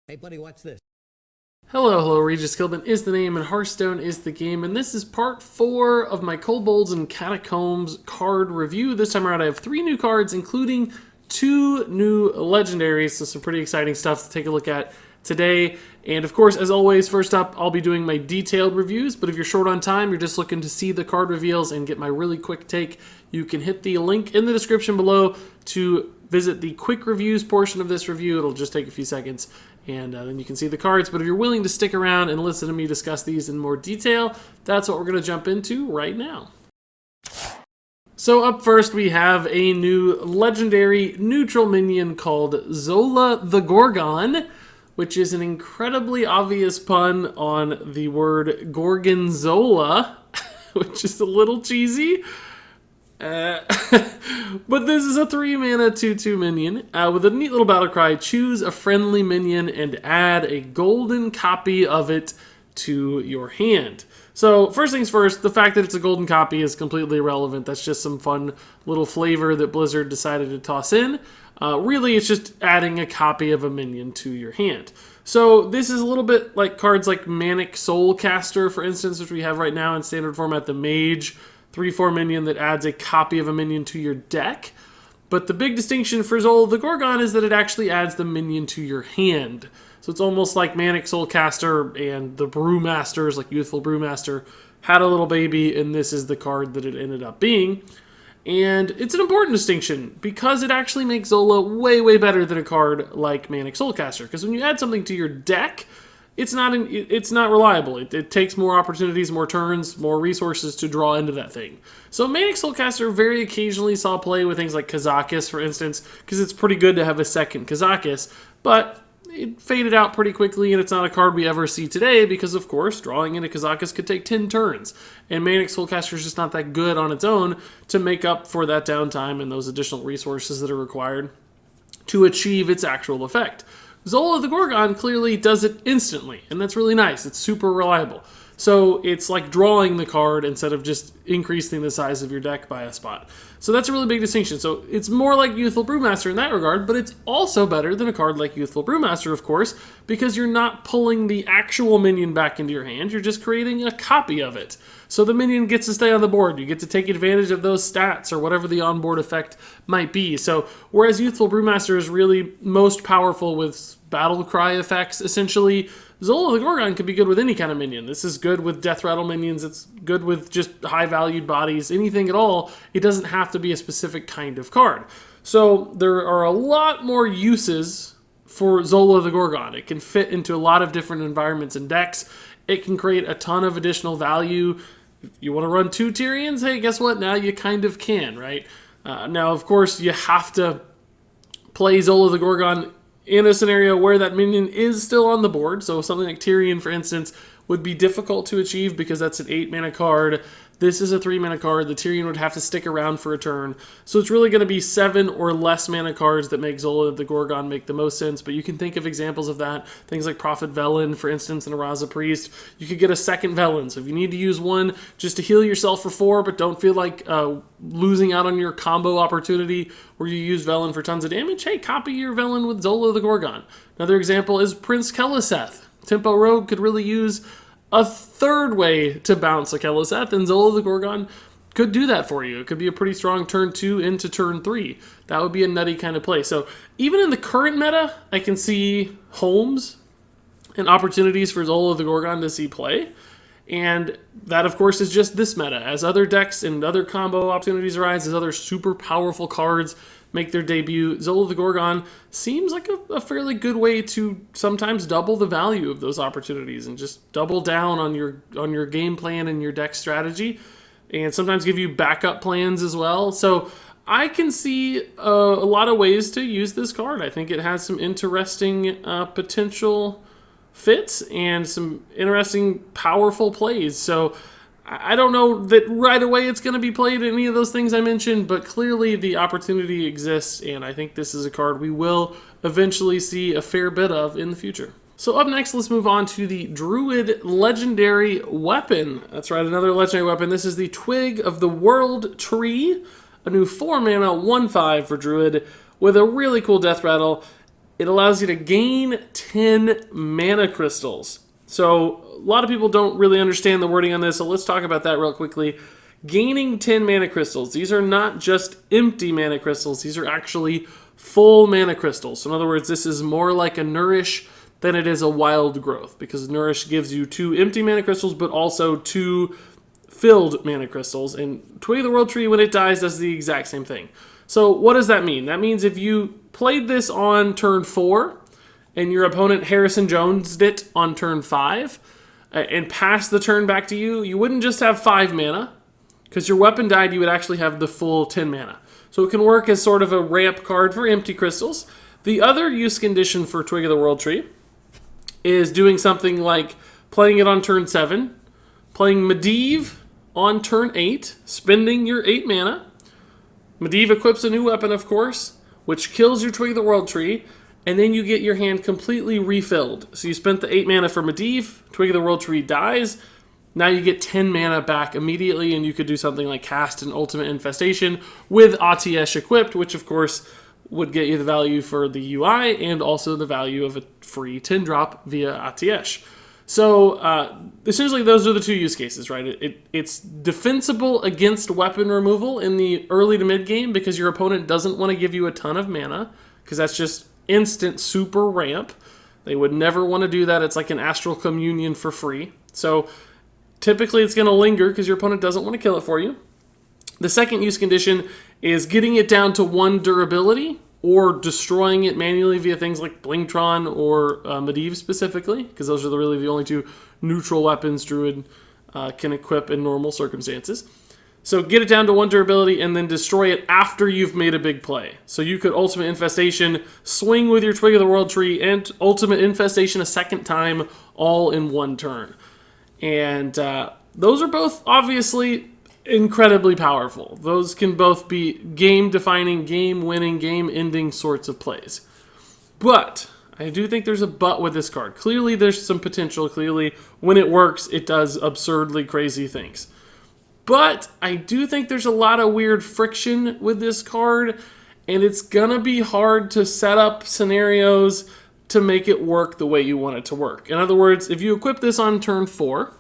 Hey buddy, watch this. Hello, Regis Gilman is the name and Hearthstone is the game, and this is part 4 of my Kobolds and Catacombs card review. This time around I have 3 new cards, including 2 new Legendaries, so some pretty exciting stuff to take a look at today. And of course, as always, first up, I'll be doing my detailed reviews, but if you're short on time, you're just looking to see the card reveals and get my really quick take, you can hit the link in the description below to visit the quick reviews portion of this review. It'll just take a few seconds, and then you can see the cards. But if you're willing to stick around and listen to me discuss these in more detail, that's what we're going to jump into right now. So up first, we have a new legendary neutral minion called Zola the Gorgon, which is an incredibly obvious pun on the word Gorgonzola, which is a little cheesy. But this is a 3-mana 2/2 minion with a neat little battle cry. Choose a friendly minion and add a golden copy of it to your hand. So first things first, the fact that it's a golden copy is completely irrelevant. That's just some fun little flavor that Blizzard decided to toss in. Really, it's just adding a copy of a minion to your hand. So this is a little bit like cards like Manic Soulcaster, for instance, which we have right now in standard format, the Mage 3/4 minion that adds a copy of a minion to your deck. But the big distinction for Zola the Gorgon is that it actually adds the minion to your hand. So it's almost like Manic Soulcaster and the Brewmasters, like Youthful Brewmaster, had a little baby, and this is the card that it ended up being. And it's an important distinction because it actually makes Zola way, way better than a card like Manic Soulcaster. Because when you add something to your deck, it's not reliable. It takes more opportunities, more turns, more resources to draw into that thing. So Manic Soulcaster very occasionally saw play with things like Kazakus, for instance, because it's pretty good to have a second Kazakus, but it faded out pretty quickly, and it's not a card we ever see today because, of course, drawing into Kazakus could take 10 turns, and Manic Soulcaster is just not that good on its own to make up for that downtime and those additional resources that are required to achieve its actual effect. Zola the Gorgon clearly does it instantly, and that's really nice. It's super reliable. So it's like drawing the card instead of just increasing the size of your deck by a spot. So that's a really big distinction. So it's more like Youthful Brewmaster in that regard, but it's also better than a card like Youthful Brewmaster, of course, because you're not pulling the actual minion back into your hand. You're just creating a copy of it. So the minion gets to stay on the board. You get to take advantage of those stats or whatever the onboard effect might be. So whereas Youthful Brewmaster is really most powerful with battle cry effects, essentially, Zola the Gorgon could be good with any kind of minion. This is good with death rattle minions. It's good with just high-valued bodies, anything at all. It doesn't have to be a specific kind of card. So there are a lot more uses for Zola the Gorgon. It can fit into a lot of different environments and decks. It can create a ton of additional value. If you want to run 2 Tyrians, hey, guess what? Now you kind of can, right? Now, of course, you have to play Zola the Gorgon in a scenario where that minion is still on the board. So something like Tyrion, for instance, would be difficult to achieve because that's an 8-mana card. This is a 3-mana card. The Tyrion would have to stick around for a turn. So it's really going to be 7 or less mana cards that make Zola the Gorgon make the most sense. But you can think of examples of that. Things like Prophet Velen, for instance, and Araza Priest. You could get a second Velen. So if you need to use one just to heal yourself for 4, but don't feel like losing out on your combo opportunity where you use Velen for tons of damage, hey, copy your Velen with Zola the Gorgon. Another example is Prince Keleseth. Tempo Rogue could really use a third way to bounce a Keleseth, and Zola the Gorgon could do that for you. It could be a pretty strong turn 2 into turn 3. That would be a nutty kind of play. So even in the current meta, I can see homes and opportunities for Zola the Gorgon to see play. And that, of course, is just this meta. As other decks and other combo opportunities arise, as other super powerful cards make their debut, Zola the Gorgon seems like a fairly good way to sometimes double the value of those opportunities and just double down on your game plan and your deck strategy, and sometimes give you backup plans as well. So I can see a lot of ways to use this card. I think it has some interesting potential fits and some interesting, powerful plays. So I don't know that right away it's going to be played in any of those things I mentioned, but clearly the opportunity exists, and I think this is a card we will eventually see a fair bit of in the future. So up next, let's move on to the Druid Legendary Weapon. That's right, another Legendary Weapon. This is the Twig of the World Tree, a new 4-mana 1/5 for Druid with a really cool death rattle. it allows you to gain 10 mana crystals. So a lot of people don't really understand the wording on this, so let's talk about that real quickly. Gaining 10 mana crystals. These are not just empty mana crystals. These are actually full mana crystals. So in other words, this is more like a Nourish than it is a Wild Growth, because Nourish gives you 2 empty mana crystals, but also 2 filled mana crystals. And Twig of the World Tree, when it dies, does the exact same thing. So what does that mean? That means if you played this on turn 4, and your opponent Harrison Jones'd it on turn 5, and passed the turn back to you, you wouldn't just have 5 mana, because your weapon died, you would actually have the full 10 mana. So it can work as sort of a ramp card for empty crystals. The other use condition for Twig of the World Tree is doing something like playing it on turn 7, playing Medivh on turn 8, spending your 8 mana. Medivh equips a new weapon, of course, which kills your Twig of the World Tree, and then you get your hand completely refilled. So you spent the 8 mana for Medivh, Twig of the World Tree dies, now you get 10 mana back immediately, and you could do something like cast an Ultimate Infestation with Atiesh equipped, which of course would get you the value for the UI and also the value of a free 10-drop via Atiesh. So essentially those are the 2 use cases, right? It's defensible against weapon removal in the early to mid game because your opponent doesn't want to give you a ton of mana, because that's just instant super ramp. They would never want to do that. It's like an Astral Communion for free. So typically it's going to linger because your opponent doesn't want to kill it for you. The second use condition is getting it down to 1 durability, or destroying it manually via things like Blingtron or Medivh specifically, because those are really the only 2 neutral weapons Druid can equip in normal circumstances. So get it down to 1 durability and then destroy it after you've made a big play. So you could Ultimate Infestation, swing with your Twig of the World Tree, and Ultimate Infestation a second time, all in 1 turn. And those are both obviously incredibly powerful. Those can both be game-defining, game-winning, game-ending sorts of plays. But I do think there's a but with this card. Clearly there's some potential. Clearly when it works, it does absurdly crazy things. But I do think there's a lot of weird friction with this card, and it's gonna be hard to set up scenarios to make it work the way you want it to work. In other words, if you equip this on turn 4,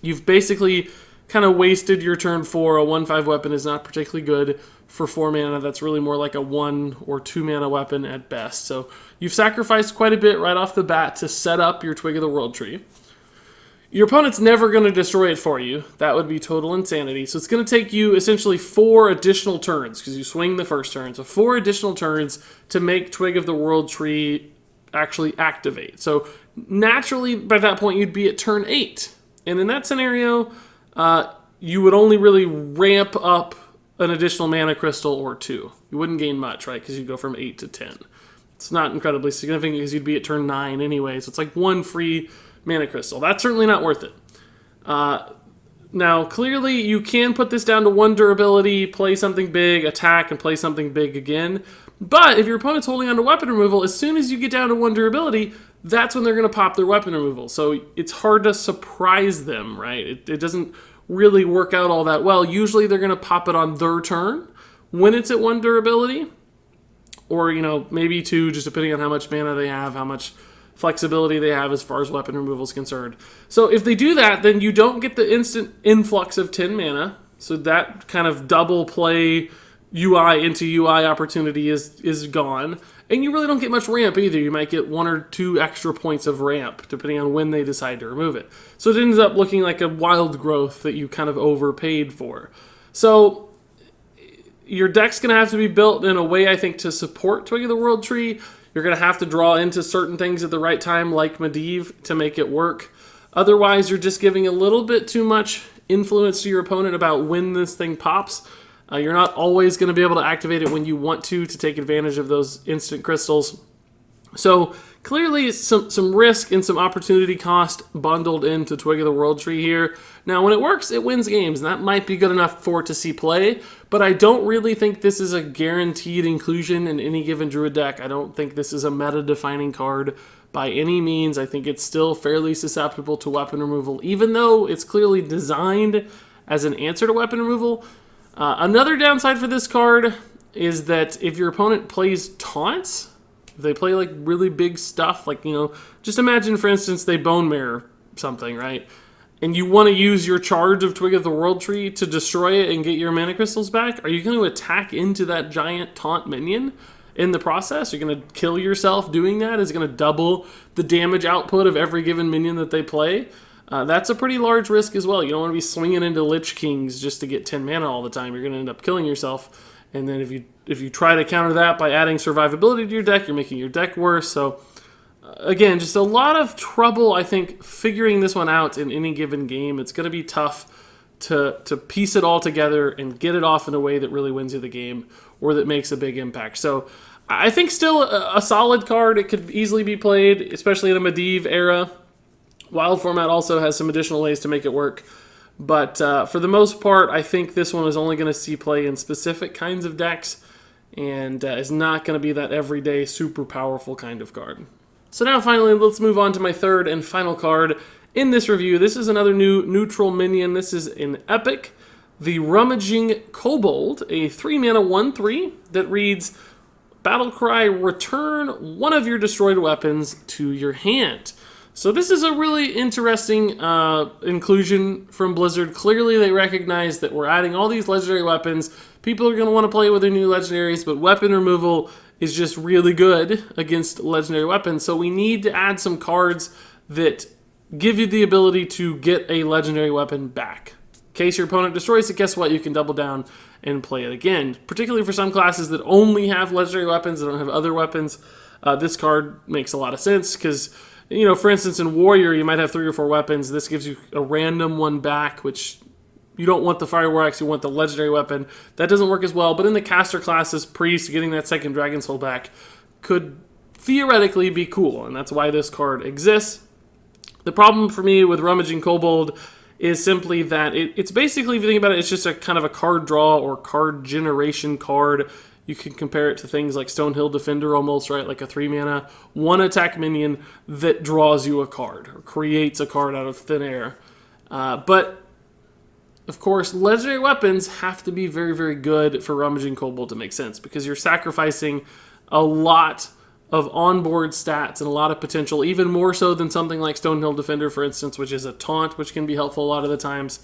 you've basically kind of wasted your turn 4. A 1/5 weapon is not particularly good for 4 mana. That's really more like a 1 or 2 mana weapon at best. So you've sacrificed quite a bit right off the bat to set up your Twig of the World Tree. Your opponent's never going to destroy it for you. That would be total insanity. So it's going to take you essentially 4 additional turns, because you swing the first turn. So 4 additional turns to make Twig of the World Tree actually activate. So naturally, by that point, you'd be at turn 8. And in that scenario, you would only really ramp up an additional mana crystal or 2. You wouldn't gain much, right? Because you'd go from 8 to 10. It's not incredibly significant because you'd be at turn 9 anyway. So it's like 1 free mana crystal. That's certainly not worth it. Now, clearly, you can put this down to 1 durability, play something big, attack, and play something big again. But if your opponent's holding on to weapon removal, as soon as you get down to 1 durability, that's when they're going to pop their weapon removal. So it's hard to surprise them, right? It doesn't really work out all that well. Usually they're going to pop it on their turn when it's at 1 durability, or maybe 2, just depending on how much mana they have, how much flexibility they have as far as weapon removal is concerned. So if they do that, then you don't get the instant influx of 10 mana. So that kind of double play UI into UI opportunity is gone. And you really don't get much ramp either. You might get 1 or 2 extra points of ramp, depending on when they decide to remove it. So it ends up looking like a wild growth that you kind of overpaid for. So your deck's going to have to be built in a way, I think, to support Twig of the World Tree. You're going to have to draw into certain things at the right time, like Medivh, to make it work. Otherwise, you're just giving a little bit too much influence to your opponent about when this thing pops. You're not always going to be able to activate it when you want to take advantage of those instant crystals. So clearly some risk and some opportunity cost bundled into Twig of the World Tree here. Now when it works, it wins games, and that might be good enough for it to see play, but I don't really think this is a guaranteed inclusion in any given Druid deck. I don't think this is a meta-defining card by any means. I think it's still fairly susceptible to weapon removal, even though it's clearly designed as an answer to weapon removal. Another downside for this card is that if your opponent plays taunts, If they play like really big stuff, like, just imagine, for instance, they bone marrow something, right? And you want to use your charge of Twig of the World Tree to destroy it and get your mana crystals back, are you going to attack into that giant taunt minion in the process? You're going to kill yourself doing that? Is it going to double the damage output of every given minion that they play? That's a pretty large risk as well. You don't want to be swinging into Lich Kings just to get 10 mana all the time. You're going to end up killing yourself. And then if you try to counter that by adding survivability to your deck, you're making your deck worse. So again, just a lot of trouble, I think, figuring this one out in any given game. It's going to be tough to piece it all together and get it off in a way that really wins you the game or that makes a big impact. So I think still a solid card. It could easily be played, especially in a Medivh era. Wild format also has some additional ways to make it work. But for the most part, I think this one is only going to see play in specific kinds of decks and is not going to be that everyday super powerful kind of card. So now finally, let's move on to my third and final card in this review. This is another new neutral minion. This is an Epic, the Rummaging Kobold, a 3-mana 1/3 that reads, Battlecry, return one of your destroyed weapons to your hand. So this is a really interesting inclusion from Blizzard. Clearly they recognize that we're adding all these legendary weapons. People are going to want to play with their new legendaries, but weapon removal is just really good against legendary weapons. So we need to add some cards that give you the ability to get a legendary weapon back. In case your opponent destroys it, guess what? You can double down and play it again. Particularly for some classes that only have legendary weapons, that don't have other weapons, this card makes a lot of sense because, for instance, in Warrior, you might have 3 or 4 weapons. This gives you a random one back, which you don't want the Fire War Axe, you want the legendary weapon. That doesn't work as well, but in the caster classes, Priest, getting that second Dragon Soul back could theoretically be cool, and that's why this card exists. The problem for me with Rummaging Kobold is simply that it's basically, if you think about it, it's just a kind of a card draw or card generation card. You can compare it to things like Stonehill Defender almost, right? Like a 3-mana, 1-attack minion that draws you a card or creates a card out of thin air. But of course, legendary weapons have to be very, very good for Rummaging Kobold to make sense because you're sacrificing a lot of onboard stats and a lot of potential, even more so than something like Stonehill Defender, for instance, which is a taunt, which can be helpful a lot of the times,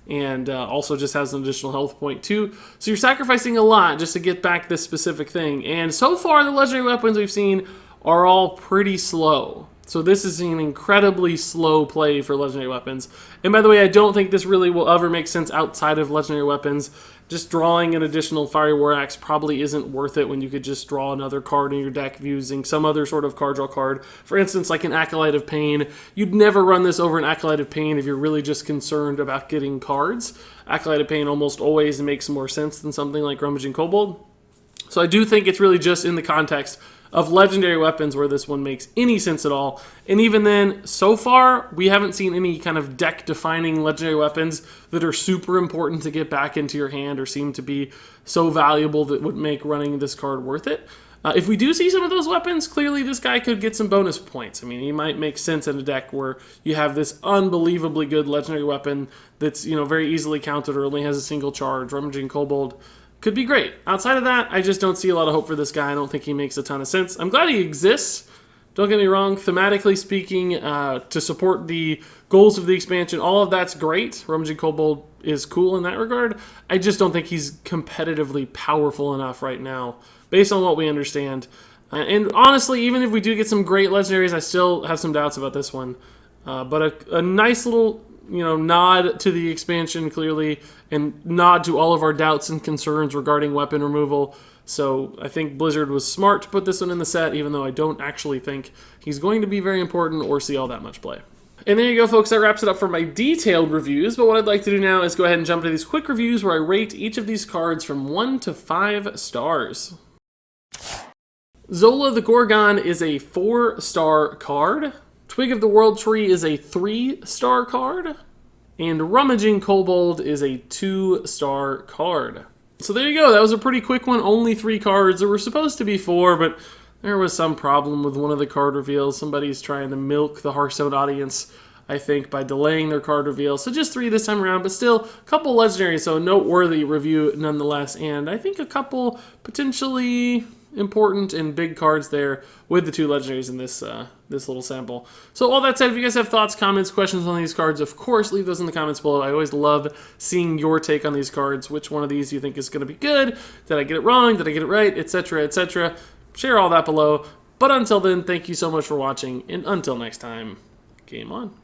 and also just has an additional health point too. So you're sacrificing a lot just to get back this specific thing. And so far, the legendary weapons we've seen are all pretty slow. So this is an incredibly slow play for legendary weapons. And by the way, I don't think this really will ever make sense outside of legendary weapons. Just drawing an additional Fire War Axe probably isn't worth it when you could just draw another card in your deck using some other sort of card draw card. For instance, like an Acolyte of Pain. You'd never run this over an Acolyte of Pain if you're really just concerned about getting cards. Acolyte of Pain almost always makes more sense than something like Rummaging Kobold. So I do think it's really just in the context of legendary weapons where this one makes any sense at all. And even then, so far, we haven't seen any kind of deck-defining legendary weapons that are super important to get back into your hand or seem to be so valuable that would make running this card worth it. If we do see some of those weapons, clearly this guy could get some bonus points. I mean, he might make sense in a deck where you have this unbelievably good legendary weapon that's, very easily countered or only has a single charge. Rummaging Kobold could be great. Outside of that, I just don't see a lot of hope for this guy. I don't think he makes a ton of sense. I'm glad he exists. Don't get me wrong. Thematically speaking, to support the goals of the expansion, all of that's great. Rummaging Kobold is cool in that regard. I just don't think he's competitively powerful enough right now, based on what we understand. And honestly, even if we do get some great legendaries, I still have some doubts about this one. But a nice little nod to the expansion, clearly, and nod to all of our doubts and concerns regarding weapon removal. So I think Blizzard was smart to put this one in the set, even though I don't actually think he's going to be very important or see all that much play. And there you go, folks. That wraps it up for my detailed reviews. But what I'd like to do now is go ahead and jump to these quick reviews where I rate each of these cards from 1 to 5 stars. Zola the Gorgon is a 4-star card. Twig of the World Tree is a 3-star card. And Rummaging Kobold is a 2-star card. So there you go. That was a pretty quick one. Only 3 cards. There were supposed to be 4, but there was some problem with one of the card reveals. Somebody's trying to milk the Hearthstone audience, I think, by delaying their card reveal. So just 3 this time around, but still a couple legendaries, so a noteworthy review nonetheless. And I think a couple potentially important and big cards there with the 2 legendaries in this this little sample. So all that said, if you guys have thoughts, comments, questions on these cards, of course, leave those in the comments below. I always love seeing your take on these cards. Which one of these you think is going to be good? Did I get it wrong? Did I get it right? Etc. etc. Share all that below. But until then, thank you so much for watching, and until next time, game on.